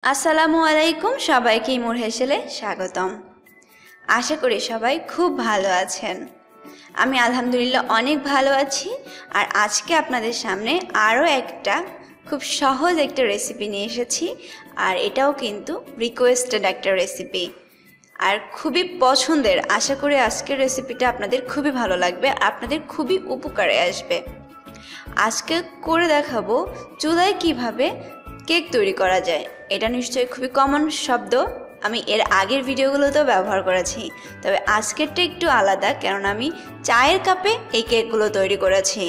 আসসালামু আলাইকুম, সবাইকে ইমুর হেসেলে স্বাগতম। আশা করি সবাই খুব ভালো আছেন। আমি আলহামদুলিল্লাহ অনেক ভালো আছি। আর আজকে আপনাদের সামনে আরও একটা খুব সহজ একটা রেসিপি নিয়ে এসেছি। আর এটাও কিন্তু রিকোয়েস্টেড একটা রেসিপি আর খুবই পছন্দের। আশা করি আজকের রেসিপিটা আপনাদের খুবই ভালো লাগবে, আপনাদের খুবই উপকারে আসবে। আজকে করে দেখাবো চুলায় কিভাবে কেক তৈরি করা যায়। এটা নিশ্চয়ই খুবই কমন শব্দ, আমি এর আগের ভিডিওগুলোতেও ব্যবহার করেছি, তবে আজকেরটা একটু আলাদা, কারণ আমি চায়ের কাপে এই কেকগুলো তৈরি করেছি।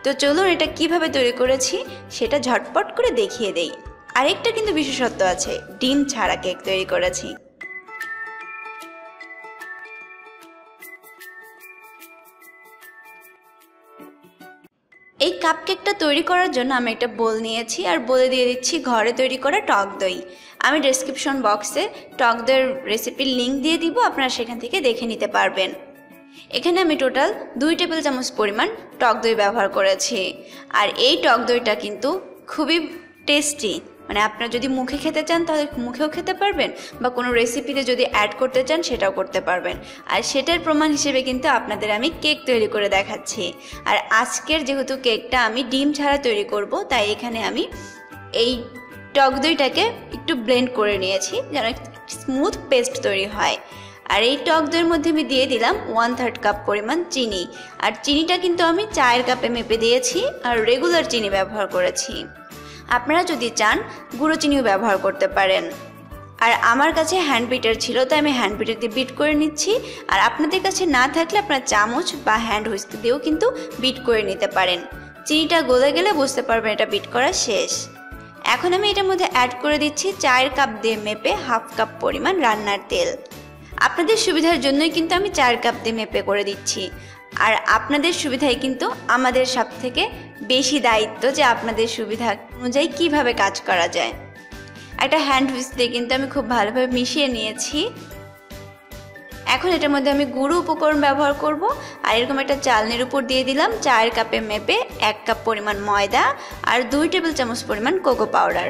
তো চলুন এটা কিভাবে তৈরি করেছি সেটা ঝটপট করে দেখিয়ে দেই। আরেকটা কিন্তু বিশেষত্ব আছে, ডিম ছাড়া কেক তৈরি করেছি। এই কাপকেকটা তৈরি করার জন্য আমি একটা বোল নিয়েছি আর বলে দিয়ে দিচ্ছি ঘরে তৈরি করা টক দই। আমি ডেসক্রিপশন বক্সে টক দইয়ের রেসিপির লিঙ্ক দিয়ে দিব, আপনারা সেখান থেকে দেখে নিতে পারবেন। এখানে আমি টোটাল 2 টেবিল চামচ পরিমাণ টক দই ব্যবহার করেছি। আর এই টক দইটা কিন্তু খুবই টেস্টি, মানে আপনারা যদি মুখে খেতে চান তাহলে মুখেও খেতে পারবেন, বা কোনো রেসিপিতে যদি অ্যাড করতে চান সেটাও করতে পারবেন। আর সেটার প্রমাণ হিসেবে কিন্তু আপনাদের আমি কেক তৈরি করে দেখাচ্ছি। আর আজকের যেহেতু কেকটা আমি ডিম ছাড়া তৈরি করব, তাই এখানে আমি এই টক দইটাকে একটু ব্লেন্ড করে নিয়েছি যেন স্মুথ পেস্ট তৈরি হয়। আর এই টক দইয়ের মধ্যে আমি দিয়ে দিলাম 1/3 কাপ পরিমাণ চিনি। আর চিনিটা কিন্তু আমি চায়ের কাপে মেপে দিয়েছি আর রেগুলার চিনি ব্যবহার করেছি। আপনারা যদি চান গুঁড়ো চিনিও ব্যবহার করতে পারেন। আর আমার কাছে হ্যান্ড বিটার ছিল, তাই আমি হ্যান্ড বিটার দিয়ে বিট করে নিচ্ছি। আর আপনাদের কাছে না থাকলে আপনারা চামচ বা হ্যান্ড হুইস্ক দিয়েও কিন্তু বিট করে নিতে পারেন। চিনিটা গলে গেলে বুঝতে পারবেন এটা বিট করা শেষ। এখন আমি এটার মধ্যে অ্যাড করে দিচ্ছি চায়ের কাপ দিয়ে মেপে 1/2 কাপ পরিমাণ রান্নার তেল। আপনাদের সুবিধার জন্যই কিন্তু আমি 4 কাপ দিয়ে মেপে করে দিচ্ছি। আর আপনাদের সুবিধায় কিন্তু আমাদের সব থেকে বেশি দায়িত্ব যে আপনাদের সুবিধা অনুযায়ী কিভাবে কাজ করা যায়। একটা হ্যান্ড হুইস্ক দিয়ে কিন্তু আমি খুব ভালোভাবে মিশিয়ে নিয়েছি। এখন এটার মধ্যে আমি গুঁড়ো উপকরণ ব্যবহার করব। আর এরকম একটা চালনির উপর দিয়ে দিলাম চায়ের কাপে মেপে 1 কাপ পরিমাণ ময়দা আর 2 টেবিল চামচ পরিমাণ কোকো পাউডার।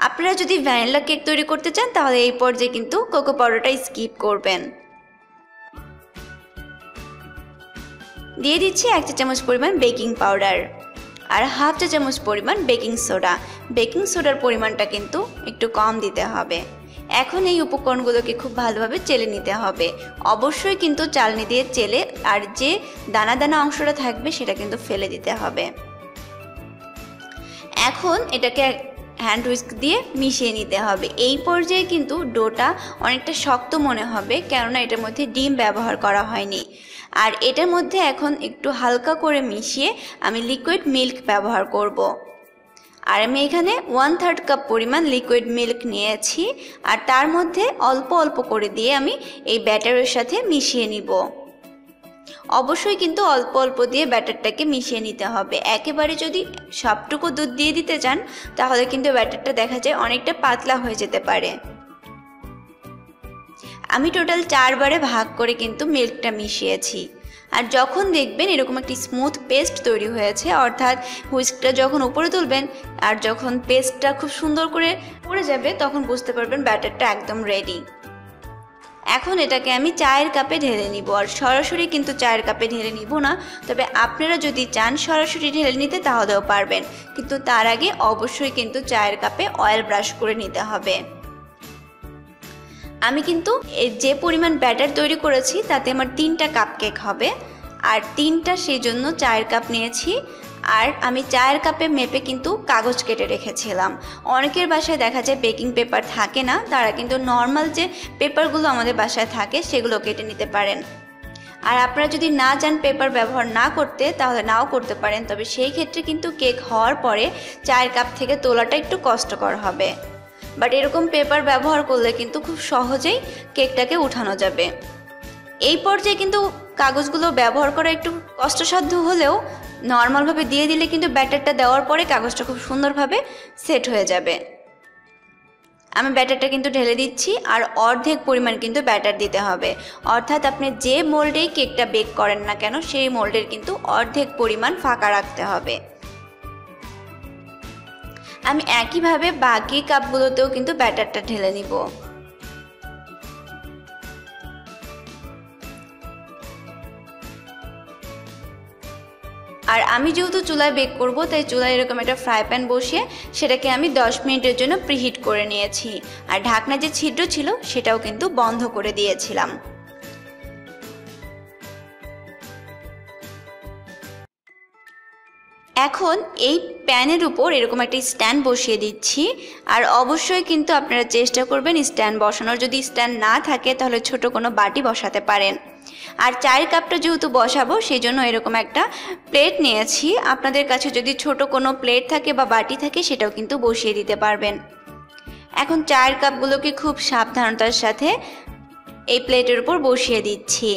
আপনারা যদি ভ্যানিলা কেক তৈরি করতে চান তাহলে এই পর্যায়ে কিন্তু কোকো পাউডারটা স্কিপ করবেন। দিয়ে দিচ্ছি 1 চা চামচ পরিমাণ বেকিং পাউডার আর 1/2 চা চামচ পরিমাণ বেকিং সোডা। বেকিং সোডার পরিমাণটা কিন্তু একটু কম দিতে হবে। এখন এই উপকরণগুলোকে খুব ভালোভাবে চেলে নিতে হবে। অবশ্যই কিন্তু চালনি দিয়ে চেলে, আর যে দানা দানা অংশটা থাকবে সেটা কিন্তু ফেলে দিতে হবে। এখন এটাকে হ্যান্ড হুইস্ক দিয়ে মিশিয়ে নিতে হবে। এই পর্যায়ে কিন্তু ডোটা অনেকটা শক্ত মনে হবে, কেননা এটার মধ্যে ডিম ব্যবহার করা হয়নি। আর এটার মধ্যে এখন একটু হালকা করে মিশিয়ে আমি লিকুইড মিল্ক ব্যবহার করব। আর আমি এখানে 1/3 কাপ পরিমাণ লিকুইড মিল্ক নিয়েছি। আর তার মধ্যে অল্প অল্প করে দিয়ে আমি এই ব্যাটারের সাথে মিশিয়ে নিব। অবশ্যই কিন্তু অল্প অল্প দিয়ে ব্যাটারটাকে মিশিয়ে নিতে হবে। একেবারে যদি সবটুকু দুধ দিয়ে দিতে চান তাহলে কিন্তু ব্যাটারটা দেখা যায় অনেকটা পাতলা হয়ে যেতে পারে। আমি টোটাল 4 বারে ভাগ করে কিন্তু মিল্কটা মিশিয়েছি। আর যখন দেখবেন এরকম একটি স্মুথ পেস্ট তৈরি হয়েছে, অর্থাৎ হুইস্কটা যখন উপরে তুলবেন আর যখন পেস্টটা খুব সুন্দর করে পড়ে যাবে, তখন বুঝতে পারবেন ব্যাটারটা একদম রেডি। এখন এটাকে আমি চায়ের কাপে ঢেলে নিব। আর সরাসরি কিন্তু চায়ের কাপে ঢেলে নিব না, তবে আপনারা যদি চান সরাসরি ঢেলে নিতে তাহলেও পারবেন, কিন্তু তার আগে অবশ্যই কিন্তু চায়ের কাপে অয়েল ব্রাশ করে নিতে হবে। আমি কিন্তু যে পরিমাণ ব্যাটার তৈরি করেছি তাতে আমার 3টা কাপ কেক হবে, আর 3টা সেই জন্য চায়ের কাপ নিয়েছি। আর আমি চায়ের কাপে মেপে কিন্তু কাগজ কেটে রেখেছিলাম। অনেকের বাসায় দেখা যায় বেকিং পেপার থাকে না, তারা কিন্তু নর্মাল যে পেপারগুলো আমাদের বাসায় থাকে সেগুলো কেটে নিতে পারেন। আর আপনারা যদি না চান পেপার ব্যবহার না করতে তাহলে নাও করতে পারেন, তবে সেই ক্ষেত্রে কিন্তু কেক হওয়ার পরে চায়ের কাপ থেকে তোলাটা একটু কষ্টকর হবে। বাট এরকম পেপার ব্যবহার করলে কিন্তু খুব সহজেই কেকটাকে উঠানো যাবে। এই পর্যায়ে কিন্তু কাগজগুলো ব্যবহার করা একটু কষ্টসাধ্য হলেও নর্মালভাবে দিয়ে দিলে কিন্তু ব্যাটারটা দেওয়ার পরে কাগজটা খুব সুন্দরভাবে সেট হয়ে যাবে। আমি ব্যাটারটা কিন্তু ঢেলে দিচ্ছি, আর অর্ধেক পরিমাণ কিন্তু ব্যাটার দিতে হবে। অর্থাৎ আপনি যে মোল্ডেই কেকটা বেক করেন না কেন সেই মোল্ডের কিন্তু অর্ধেক পরিমাণ ফাঁকা রাখতে হবে। আমি একইভাবে বাকি কাপগুলোতেও কিন্তু ব্যাটারটা ঢেলে নিব। আর আমি যেহেতু চুলায় বেক করব, তাই চুলায় এরকম একটা ফ্রাই প্যান বসিয়ে সেটাকে আমি 10 মিনিটের জন্য প্রিহিট করে নিয়েছি। আর ঢাকনা যে ছিদ্র ছিল সেটাও কিন্তু বন্ধ করে দিয়েছিলাম। এখন এই প্যানের উপর এরকম একটা স্ট্যান্ড বসিয়ে দিচ্ছি। আর অবশ্যই কিন্তু আপনারা চেষ্টা করবেন স্ট্যান্ড বসানোর। যদি স্ট্যান্ড না থাকে তাহলে ছোট কোনো বাটি বসাতে পারেন। আর চায়ের কাপটা যেহেতু বসাবো সেই জন্য এরকম একটা প্লেট নিয়েছি। আপনাদের কাছে যদি ছোট কোনো প্লেট থাকে বা বাটি থাকে সেটাও কিন্তু বসিয়ে দিতে পারবেন। এখন চায়ের কাপগুলোকে খুব সাবধানতার সাথে এই প্লেটের উপর বসিয়ে দিচ্ছি।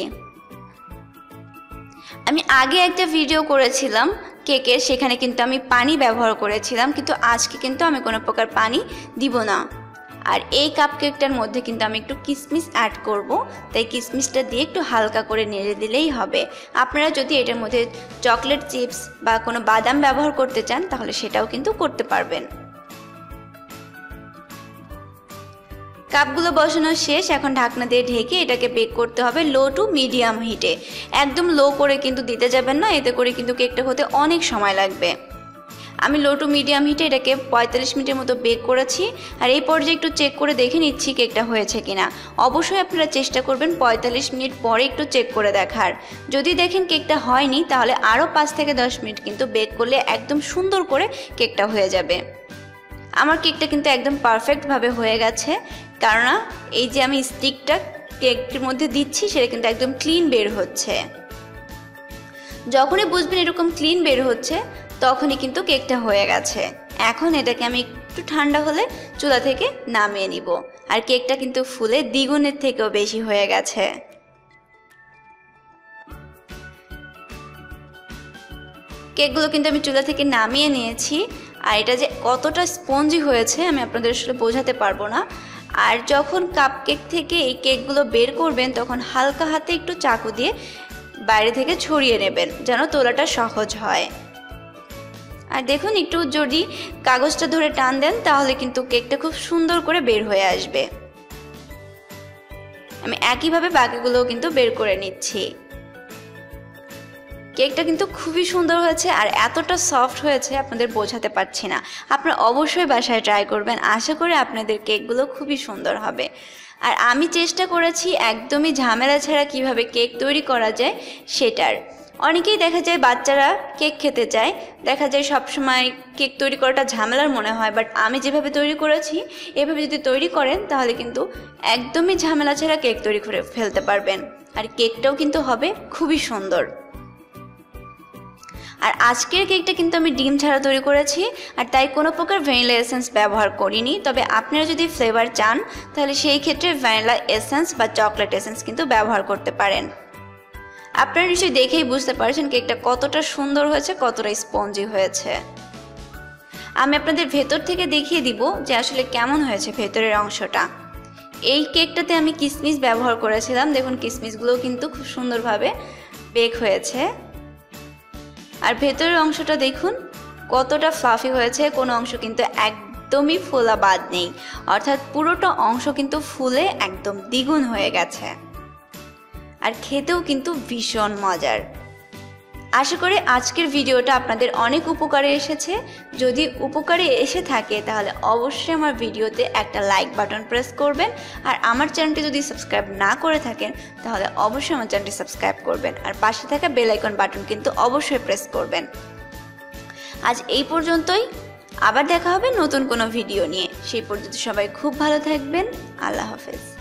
আমি আগে একটা ভিডিও করেছিলাম কেকের, সেখানে কিন্তু আমি পানি ব্যবহার করেছিলাম, কিন্তু আজকে কিন্তু আমি কোনো প্রকার পানি দিব না। আর এই কাপ কেকটার মধ্যে কিন্তু আমি একটু কিশমিশ অ্যাড করব, তাই কিশমিশটা দিয়ে একটু হালকা করে নেড়ে দিলেই হবে। আপনারা যদি এটার মধ্যে চকলেট চিপস বা কোনো বাদাম ব্যবহার করতে চান তাহলে সেটাও কিন্তু করতে পারবেন। কাপগুলো বসানো শেষ। এখন ঢাকনা দিয়ে ঢেকে এটাকে বেক করতে হবে লো টু মিডিয়াম হিটে। একদম লো করে কিন্তু দিতে যাবেন না, এতে করে কিন্তু কেকটা হতে অনেক সময় লাগবে। আমি লো টু মিডিয়াম হিটে এটাকে 45 মিনিটের মতো বেক করেছি। আর এই পর্যায়ে একটু চেক করে দেখে নিচ্ছি কেকটা হয়েছে কিনা। অবশ্যই আপনারা চেষ্টা করবেন 45 মিনিট পরে একটু চেক করে দেখার। যদি দেখেন কেকটা হয়নি তাহলে আরও 5 থেকে 10 মিনিট কিন্তু বেক করলে একদম সুন্দর করে কেকটা হয়ে যাবে। আমার কেকটা কিন্তু একদম পারফেক্টভাবে হয়ে গেছে, কেননা এই যে আমি স্টিকটা কেকের মধ্যে দিচ্ছি সেটা কিন্তু একদম ক্লিন বের হচ্ছে। যখনই বুঝবেন এরকম ক্লিন বের হচ্ছে তখনই কিন্তু কেকটা হয়ে গেছে। এখন এটাকে আমি একটু ঠান্ডা হলে চুলা থেকে নামিয়ে নিব। আর কেকটা কিন্তু ফুলে দ্বিগুণের থেকেও বেশি হয়ে গেছে। কেকগুলো কিন্তু আমি চুলা থেকে নামিয়ে নিয়েছি। আর এটা যে কতটা স্পঞ্জি হয়েছে আমি আপনাদের আসলে বোঝাতে পারবো না। আর যখন কাপকেক থেকে এই কেকগুলো বের করবেন তখন হালকা হাতে একটু চাকু দিয়ে বাইরে থেকে ছড়িয়ে নেবেন যেন তোলাটা সহজ হয়। আর দেখুন একটু যদি কাগজটা ধরে টান দেন তাহলে কিন্তু কেকটা খুব সুন্দর করে বের হয়ে আসবে। আমি একইভাবে বাকিগুলোও কিন্তু বের করে নিচ্ছি। কেকটা কিন্তু খুবই সুন্দর হয়েছে আর এতটা সফট হয়েছে আপনাদের বোঝাতে পারছি না। আপনারা অবশ্যই বাসায় ট্রাই করবেন, আশা করি আপনাদের কেকগুলো খুবই সুন্দর হবে। আর আমি চেষ্টা করেছি একদমই ঝামেলা ছাড়া কিভাবে কেক তৈরি করা যায় সেটার। অনেকেই দেখা যায় বাচ্চারা কেক খেতে চায়, দেখা যায় সবসময় কেক তৈরি করাটা ঝামেলার মনে হয়, বাট আমি যেভাবে তৈরি করেছি এভাবে যদি তৈরি করেন তাহলে কিন্তু একদমই ঝামেলা ছাড়া কেক তৈরি করে ফেলতে পারবেন। আর কেকটাও কিন্তু হবে খুবই সুন্দর। আর আজকের কেকটা কিন্তু আমি ডিম ছাড়া তৈরি করেছি, আর তাই কোনো প্রকার ভ্যানিলা এসেন্স ব্যবহার করিনি। তবে আপনারা যদি ফ্লেভার চান তাহলে সেই ক্ষেত্রে ভ্যানিলা এসেন্স বা চকলেট এসেন্স কিন্তু ব্যবহার করতে পারেন। আপনারা নিশ্চয়ই দেখেই বুঝতে পারছেন কেকটা কতটা সুন্দর হয়েছে, কতটা স্পঞ্জি হয়েছে। আমি আপনাদের ভেতর থেকে দেখিয়ে দিব যে আসলে কেমন হয়েছে ভেতরের অংশটা। এই কেকটাতে আমি কিশমিশ ব্যবহার করেছিলাম, দেখুন কিশমিশগুলো কিন্তু খুব সুন্দরভাবে বেক হয়েছে। আর ভেতরের অংশটা দেখুন কতটা ফ্লাফি হয়েছে, কোনো অংশ কিন্তু একদমই ফোলা বাদ নেই, অর্থাৎ পুরোটা অংশ কিন্তু ফুলে একদম দ্বিগুণ হয়ে গেছে। আর খেতেও কিন্তু ভীষণ মজার। আশা করি আজকের ভিডিওটা আপনাদের অনেক উপকারে এসেছে। যদি উপকারে এসে থাকে তাহলে অবশ্যই আমার ভিডিওতে একটা লাইক বাটন প্রেস করবেন। আর আমার চ্যানেলটি যদি সাবস্ক্রাইব না করে থাকেন তাহলে অবশ্যই আমার চ্যানেলটি সাবস্ক্রাইব করবেন, আর পাশে থাকা বেল আইকন বাটন কিন্তু অবশ্যই প্রেস করবেন। আজ এই পর্যন্তই, আবার দেখা হবে নতুন কোনো ভিডিও নিয়ে। সেই পর্যন্ত সবাই খুব ভালো থাকবেন। আল্লাহ হাফেজ।